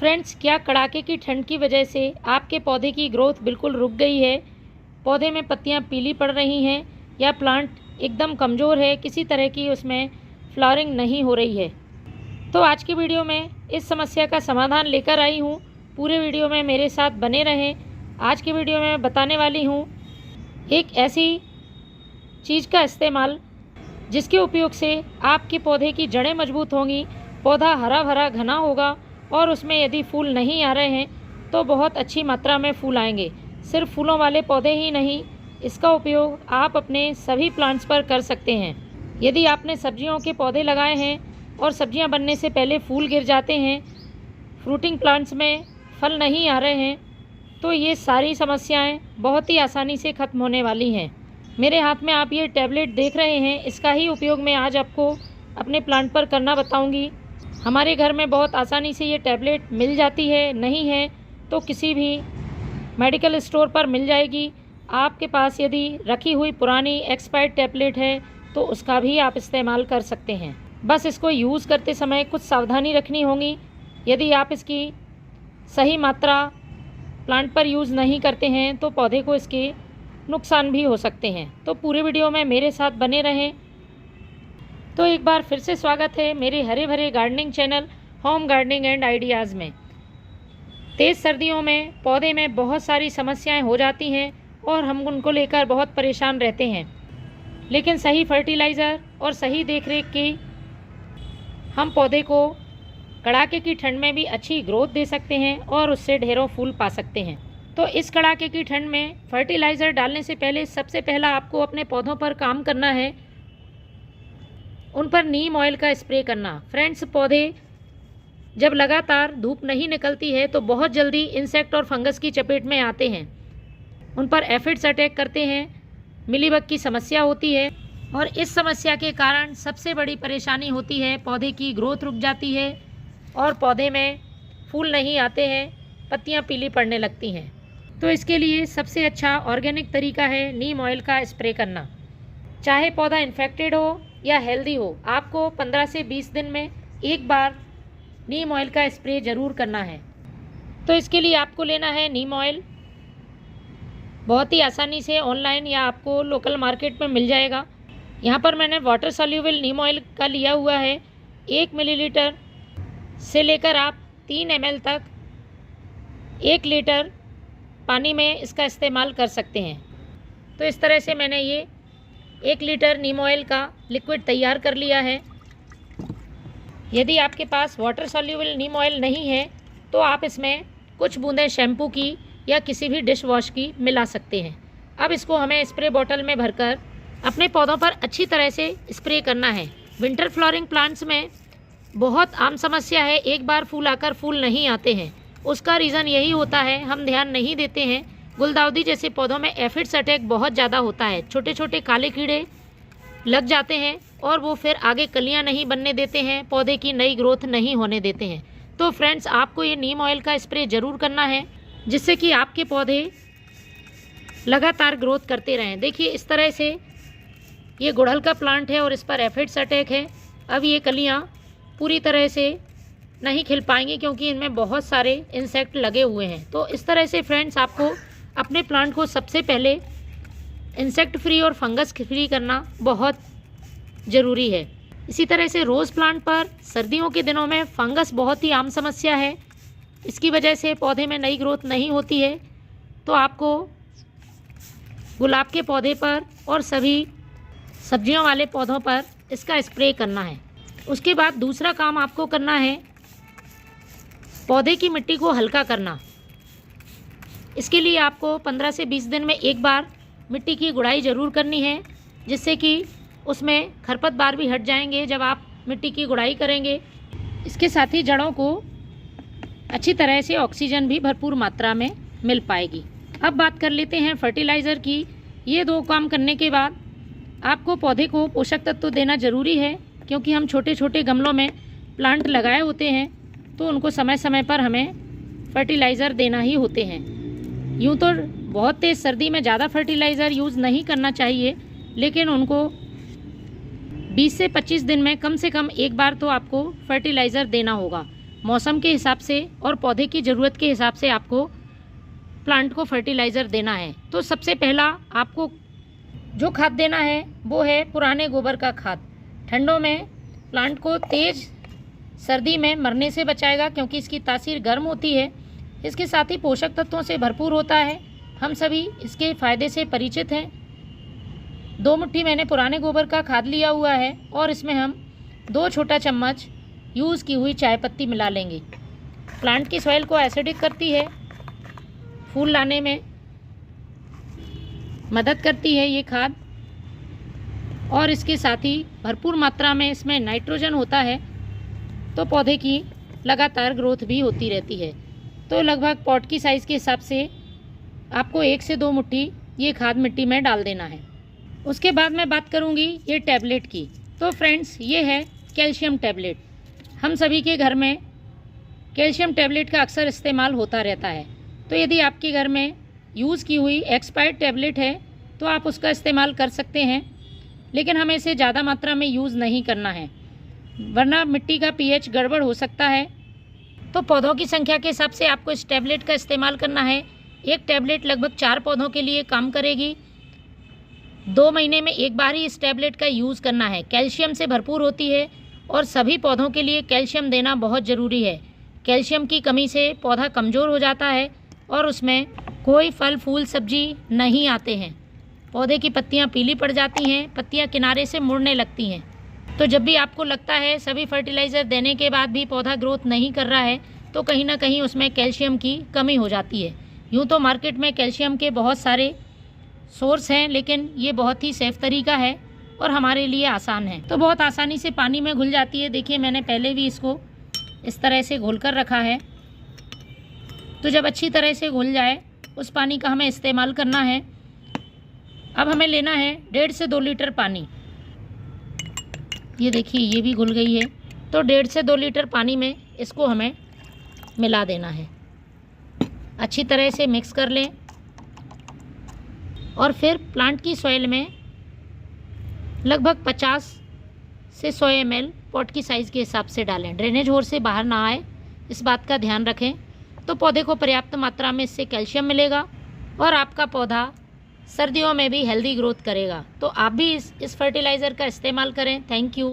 Friends, क्या कड़ाके की ठंड की वजह से आपके पौधे की ग्रोथ बिल्कुल रुक गई है? पौधे में पत्तियां पीली पड़ रही हैं या प्लांट एकदम कमज़ोर है, किसी तरह की उसमें फ्लावरिंग नहीं हो रही है? तो आज की वीडियो में इस समस्या का समाधान लेकर आई हूँ। पूरे वीडियो में मेरे साथ बने रहें। आज की वीडियो में मैं बताने वाली हूँ एक ऐसी चीज़ का इस्तेमाल जिसके उपयोग से आपके पौधे की जड़ें मजबूत होंगी, पौधा हरा भरा घना होगा और उसमें यदि फूल नहीं आ रहे हैं तो बहुत अच्छी मात्रा में फूल आएंगे। सिर्फ फूलों वाले पौधे ही नहीं, इसका उपयोग आप अपने सभी प्लांट्स पर कर सकते हैं। यदि आपने सब्जियों के पौधे लगाए हैं और सब्जियां बनने से पहले फूल गिर जाते हैं, फ्रूटिंग प्लांट्स में फल नहीं आ रहे हैं, तो ये सारी समस्याएं बहुत ही आसानी से ख़त्म होने वाली हैं। मेरे हाथ में आप ये टैबलेट देख रहे हैं, इसका ही उपयोग मैं आज आपको अपने प्लांट पर करना बताऊंगी। हमारे घर में बहुत आसानी से ये टैबलेट मिल जाती है, नहीं है तो किसी भी मेडिकल स्टोर पर मिल जाएगी। आपके पास यदि रखी हुई पुरानी एक्सपायर्ड टैबलेट है तो उसका भी आप इस्तेमाल कर सकते हैं। बस इसको यूज़ करते समय कुछ सावधानी रखनी होगी। यदि आप इसकी सही मात्रा प्लांट पर यूज़ नहीं करते हैं तो पौधे को इसके नुकसान भी हो सकते हैं। तो पूरे वीडियो में मेरे साथ बने रहें। तो एक बार फिर से स्वागत है मेरे हरे भरे gardening channel home gardening and ideas में। तेज़ सर्दियों में पौधे में बहुत सारी समस्याएं हो जाती हैं और हम उनको लेकर बहुत परेशान रहते हैं, लेकिन सही फर्टिलाइज़र और सही देखरेख की हम पौधे को कड़ाके की ठंड में भी अच्छी ग्रोथ दे सकते हैं और उससे ढेरों फूल पा सकते हैं। तो इस कड़ाके की ठंड में फर्टिलाइज़र डालने से पहले सबसे पहला आपको अपने पौधों पर काम करना है, उन पर नीम ऑयल का स्प्रे करना। फ्रेंड्स, पौधे जब लगातार धूप नहीं निकलती है तो बहुत जल्दी इंसेक्ट और फंगस की चपेट में आते हैं, उन पर एफिड्स अटैक करते हैं, मिलीबग की समस्या होती है और इस समस्या के कारण सबसे बड़ी परेशानी होती है पौधे की ग्रोथ रुक जाती है और पौधे में फूल नहीं आते हैं, पत्तियां पीली पड़ने लगती हैं। तो इसके लिए सबसे अच्छा ऑर्गेनिक तरीका है नीम ऑयल का स्प्रे करना। चाहे पौधा इन्फेक्टेड हो या हेल्दी हो, आपको 15 से 20 दिन में एक बार नीम ऑयल का स्प्रे ज़रूर करना है। तो इसके लिए आपको लेना है नीम ऑयल। बहुत ही आसानी से ऑनलाइन या आपको लोकल मार्केट में मिल जाएगा। यहाँ पर मैंने वाटर सॉल्यूबल नीम ऑयल का लिया हुआ है। 1 मिलीलीटर से लेकर आप 3 ml तक 1 लीटर पानी में इसका इस्तेमाल कर सकते हैं। तो इस तरह से मैंने ये 1 लीटर नीम ऑयल का लिक्विड तैयार कर लिया है। यदि आपके पास वाटर सॉल्यूबल नीम ऑयल नहीं है तो आप इसमें कुछ बूंदें शैम्पू की या किसी भी डिश वॉश की मिला सकते हैं। अब इसको हमें स्प्रे बॉटल में भरकर अपने पौधों पर अच्छी तरह से स्प्रे करना है। विंटर फ्लावरिंग प्लांट्स में बहुत आम समस्या है, एक बार फूल आकर फूल नहीं आते हैं। उसका रीज़न यही होता है, हम ध्यान नहीं देते हैं। गुलदाउदी जैसे पौधों में एफिड्स अटैक बहुत ज़्यादा होता है। छोटे छोटे काले कीड़े लग जाते हैं और वो फिर आगे कलियां नहीं बनने देते हैं, पौधे की नई ग्रोथ नहीं होने देते हैं। तो फ्रेंड्स, आपको ये नीम ऑयल का स्प्रे ज़रूर करना है जिससे कि आपके पौधे लगातार ग्रोथ करते रहें। देखिए, इस तरह से ये गुड़हल का प्लांट है और इस पर एफिड्स अटैक है। अब ये कलियाँ पूरी तरह से नहीं खिल पाएंगी क्योंकि इनमें बहुत सारे इंसेक्ट लगे हुए हैं। तो इस तरह से फ्रेंड्स, आपको अपने प्लांट को सबसे पहले इंसेक्ट फ्री और फंगस फ्री करना बहुत ज़रूरी है। इसी तरह से रोज़ प्लांट पर सर्दियों के दिनों में फंगस बहुत ही आम समस्या है। इसकी वजह से पौधे में नई ग्रोथ नहीं होती है। तो आपको गुलाब के पौधे पर और सभी सब्जियों वाले पौधों पर इसका स्प्रे करना है। उसके बाद दूसरा काम आपको करना है पौधे की मिट्टी को हल्का करना। इसके लिए आपको 15 से 20 दिन में एक बार मिट्टी की गुड़ाई ज़रूर करनी है, जिससे कि उसमें खरपतवार भी हट जाएंगे जब आप मिट्टी की गुड़ाई करेंगे। इसके साथ ही जड़ों को अच्छी तरह से ऑक्सीजन भी भरपूर मात्रा में मिल पाएगी। अब बात कर लेते हैं फर्टिलाइज़र की। ये 2 काम करने के बाद आपको पौधे को पोषक तत्व तो देना ज़रूरी है, क्योंकि हम छोटे छोटे गमलों में प्लांट लगाए होते हैं तो उनको समय समय पर हमें फर्टिलाइज़र देना ही होते हैं। यूँ तो बहुत तेज़ सर्दी में ज़्यादा फर्टिलाइज़र यूज़ नहीं करना चाहिए, लेकिन उनको 20 से 25 दिन में कम से कम एक बार तो आपको फर्टिलाइज़र देना होगा। मौसम के हिसाब से और पौधे की ज़रूरत के हिसाब से आपको प्लांट को फर्टिलाइज़र देना है। तो सबसे पहला आपको जो खाद देना है वो है पुराने गोबर का खाद। ठंडों में प्लांट को तेज़ सर्दी में मरने से बचाएगा, क्योंकि इसकी तासीर गर्म होती है। इसके साथ ही पोषक तत्वों से भरपूर होता है। हम सभी इसके फ़ायदे से परिचित हैं। 2 मुट्ठी मैंने पुराने गोबर का खाद लिया हुआ है और इसमें हम 2 छोटा चम्मच यूज़ की हुई चाय पत्ती मिला लेंगे। प्लांट की सॉइल को एसिडिक करती है, फूल लाने में मदद करती है ये खाद, और इसके साथ ही भरपूर मात्रा में इसमें नाइट्रोजन होता है, तो पौधे की लगातार ग्रोथ भी होती रहती है। तो लगभग पॉट की साइज़ के हिसाब से आपको 1 से 2 मुट्ठी ये खाद मिट्टी में डाल देना है। उसके बाद मैं बात करूँगी ये टैबलेट की। तो फ्रेंड्स, ये है कैल्शियम टैबलेट। हम सभी के घर में कैल्शियम टैबलेट का अक्सर इस्तेमाल होता रहता है। तो यदि आपके घर में यूज़ की हुई एक्सपायर्ड टैबलेट है तो आप उसका इस्तेमाल कर सकते हैं, लेकिन हमें इसे ज़्यादा मात्रा में यूज़ नहीं करना है, वरना मिट्टी का पीएच गड़बड़ हो सकता है। तो पौधों की संख्या के हिसाब से आपको इस टैबलेट का इस्तेमाल करना है। एक टैबलेट लगभग 4 पौधों के लिए काम करेगी। 2 महीने में एक बार ही इस टैबलेट का यूज़ करना है। कैल्शियम से भरपूर होती है और सभी पौधों के लिए कैल्शियम देना बहुत ज़रूरी है। कैल्शियम की कमी से पौधा कमज़ोर हो जाता है और उसमें कोई फल फूल सब्जी नहीं आते हैं। पौधे की पत्तियां पीली पड़ जाती हैं, पत्तियां किनारे से मुड़ने लगती हैं। तो जब भी आपको लगता है सभी फर्टिलाइज़र देने के बाद भी पौधा ग्रोथ नहीं कर रहा है, तो कहीं ना कहीं उसमें कैल्शियम की कमी हो जाती है। यूँ तो मार्केट में कैल्शियम के बहुत सारे सोर्स हैं, लेकिन ये बहुत ही सेफ़ तरीका है और हमारे लिए आसान है। तो बहुत आसानी से पानी में घुल जाती है। देखिए, मैंने पहले भी इसको इस तरह से घोल कर रखा है। तो जब अच्छी तरह से घुल जाए, उस पानी का हमें इस्तेमाल करना है। अब हमें लेना है 1.5 से 2 लीटर पानी। ये देखिए, ये भी घुल गई है। तो 1.5 से 2 लीटर पानी में इसको हमें मिला देना है। अच्छी तरह से मिक्स कर लें और फिर प्लांट की सॉइल में लगभग 50 से 100 ml पॉट की साइज़ के हिसाब से डालें। ड्रेनेज होल से बाहर ना आए, इस बात का ध्यान रखें। तो पौधे को पर्याप्त मात्रा में इससे कैल्शियम मिलेगा और आपका पौधा सर्दियों में भी हेल्दी ग्रोथ करेगा। तो आप भी इस फर्टिलाइज़र का इस्तेमाल करें। Thank you.